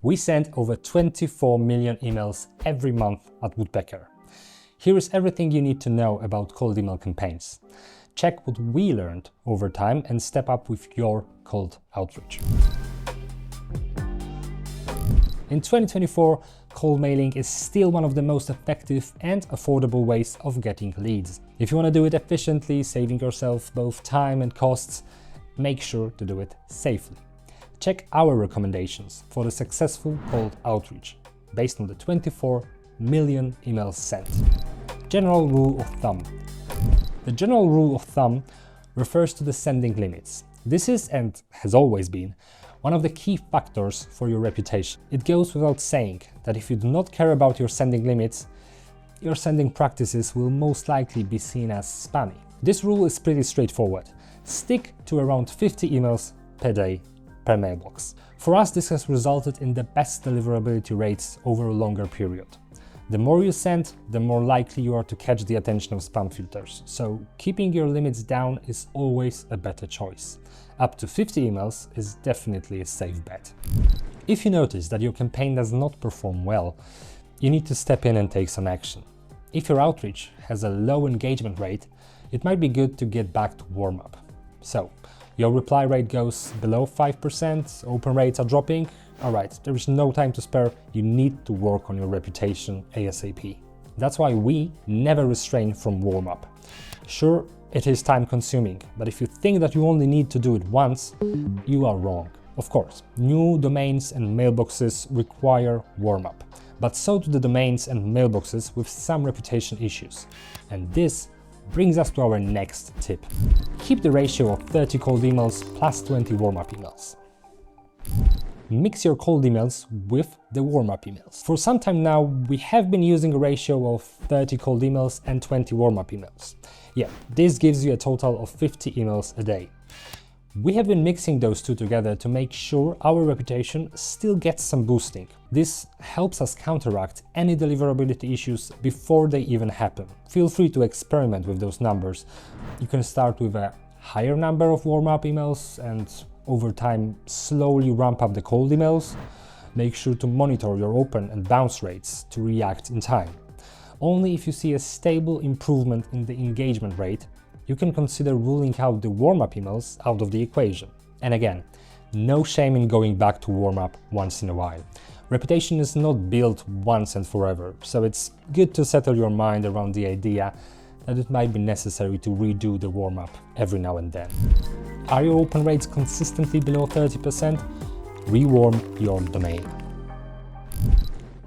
We send over 24 million emails every month at Woodpecker. Here is everything you need to know about cold email campaigns. Check what we learned over time and step up with your cold outreach. In 2024, cold mailing is still one of the most effective and affordable ways of getting leads. If you want to do it efficiently, saving yourself both time and costs, make sure to do it safely. Check our recommendations for the successful cold outreach based on the 24 million emails sent. General rule of thumb. The general rule of thumb refers to the sending limits. This is, and has always been, one of the key factors for your reputation. It goes without saying that if you do not care about your sending limits, your sending practices will most likely be seen as spammy. This rule is pretty straightforward. Stick to around 50 emails per day per mailbox. For us, this has resulted in the best deliverability rates over a longer period. The more you send, the more likely you are to catch the attention of spam filters, so keeping your limits down is always a better choice. Up to 50 emails is definitely a safe bet. If you notice that your campaign does not perform well, you need to step in and take some action. If your outreach has a low engagement rate, it might be good to get back to warm-up. So, your reply rate goes below 5%, open rates are dropping. Alright, there is no time to spare, you need to work on your reputation ASAP. That's why we never restrain from warm-up. Sure, it is time consuming, but if you think that you only need to do it once, you are wrong. Of course, new domains and mailboxes require warm-up, but so do the domains and mailboxes with some reputation issues. And this brings us to our next tip. Keep the ratio of 30 cold emails plus 20 warm-up emails. Mix your cold emails with the warm-up emails. For some time now, we have been using a ratio of 30 cold emails and 20 warm-up emails. Yeah, this gives you a total of 50 emails a day. We have been mixing those two together to make sure our reputation still gets some boosting. This helps us counteract any deliverability issues before they even happen. Feel free to experiment with those numbers. You can start with a higher number of warm-up emails and over time slowly ramp up the cold emails. Make sure to monitor your open and bounce rates to react in time. Only if you see a stable improvement in the engagement rate, you can consider ruling out the warm-up emails out of the equation. And again, no shame in going back to warm-up once in a while. Reputation is not built once and forever, so it's good to settle your mind around the idea that it might be necessary to redo the warm-up every now and then. Are your open rates consistently below 30%? Rewarm your domain.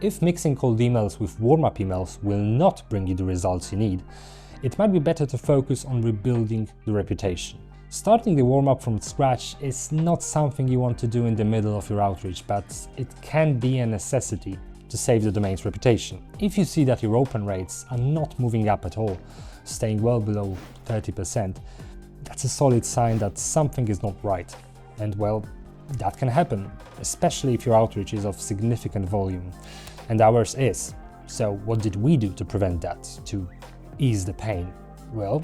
If mixing cold emails with warm-up emails will not bring you the results you need, it might be better to focus on rebuilding the reputation. Starting the warm-up from scratch is not something you want to do in the middle of your outreach, but it can be a necessity to save the domain's reputation. If you see that your open rates are not moving up at all, staying well below 30%, that's a solid sign that something is not right. And well, that can happen, especially if your outreach is of significant volume. And ours is. So what did we do to prevent that, to ease the pain? Well,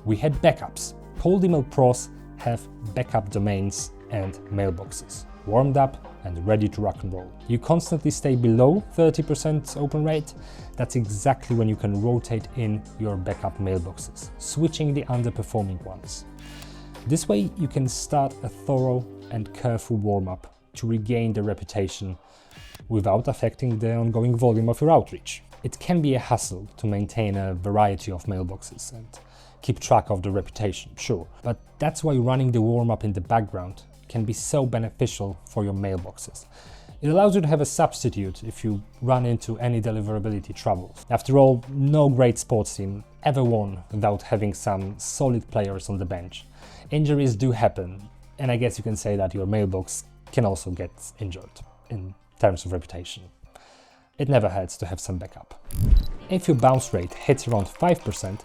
we had backups. Cold email pros have backup domains and mailboxes, warmed up and ready to rock and roll. You constantly stay below 30% open rate, that's exactly when you can rotate in your backup mailboxes, switching the underperforming ones. This way you can start a thorough and careful warm-up to regain the reputation without affecting the ongoing volume of your outreach. It can be a hassle to maintain a variety of mailboxes and keep track of the reputation, sure, but that's why running the warm-up in the background can be so beneficial for your mailboxes. It allows you to have a substitute if you run into any deliverability troubles. After all, no great sports team ever won without having some solid players on the bench. Injuries do happen, and I guess you can say that your mailbox can also get injured in terms of reputation. It never hurts to have some backup. If your bounce rate hits around 5%,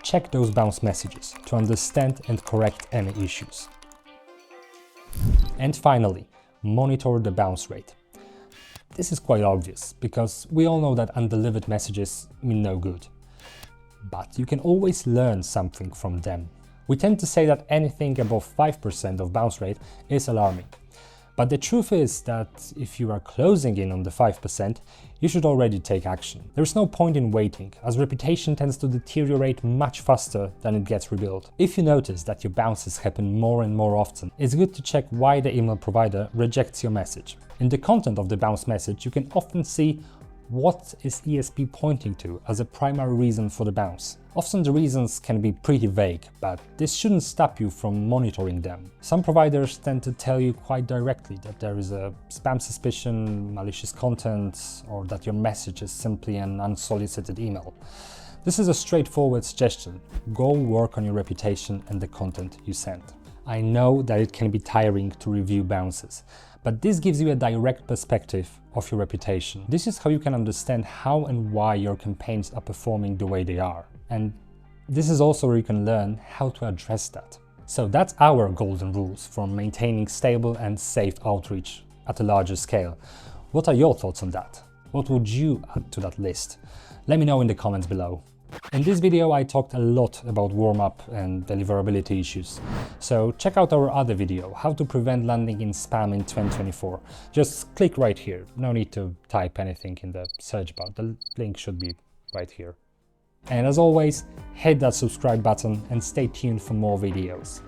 check those bounce messages to understand and correct any issues. And finally, monitor the bounce rate. This is quite obvious, because we all know that undelivered messages mean no good. But you can always learn something from them. We tend to say that anything above 5% of bounce rate is alarming. But the truth is that if you are closing in on the 5%, you should already take action. There's no point in waiting, as reputation tends to deteriorate much faster than it gets rebuilt. If you notice that your bounces happen more and more often, it's good to check why the email provider rejects your message. In the content of the bounce message, you can often see what is ESP pointing to as a primary reason for the bounce. Often the reasons can be pretty vague, but this shouldn't stop you from monitoring them. Some providers tend to tell you quite directly that there is a spam suspicion, malicious content, or that your message is simply an unsolicited email. This is a straightforward suggestion. Go work on your reputation and the content you send. I know that it can be tiring to review bounces, but this gives you a direct perspective of your reputation. This is how you can understand how and why your campaigns are performing the way they are. And this is also where you can learn how to address that. So that's our golden rules for maintaining stable and safe outreach at a larger scale. What are your thoughts on that? What would you add to that list? Let me know in the comments below. In this video I talked a lot about warm-up and deliverability issues, so check out our other video, how to prevent landing in spam in 2024. Just click right here, no need to type anything in the search bar, the link should be right here. And as always, hit that subscribe button and stay tuned for more videos.